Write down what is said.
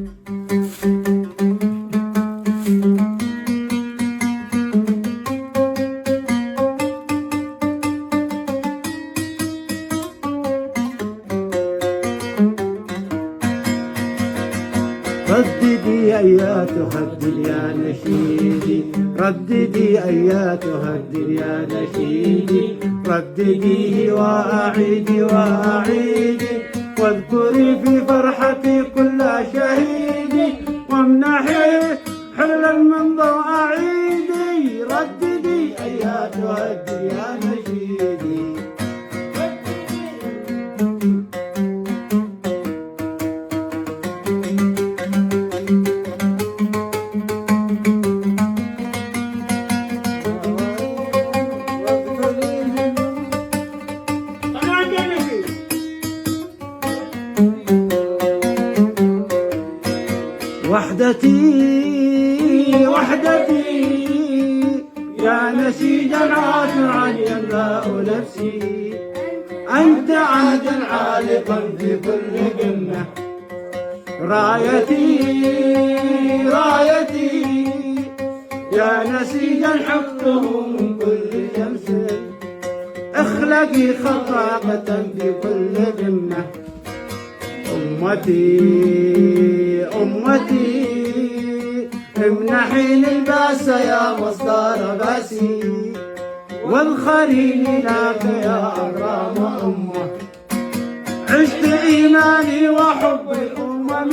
رددي أياتها الدل يا نشيدي، رددي أياتها الدل يا نشيدي، ردديه وأعيدي وأعيدي، واذكري في فرحتي كل شهيدي، وامنحي حلا من ضوء عيدي، رددي أياتها الدل يا نشيدي. وحدتي وحدتي يا نسيجا عاطرا يملأ نفسي، أنت عهدا عالقا في كل قمة، رايتي رايتي يا نسيجا حفظه من كل شمس، اخلقي خطاقة في كل قمة، أمتي أمتي امنحيني الباس يا مصدر باسي، والخليل لك يا أكرم أمة، عشت إيماني وحب الأمم.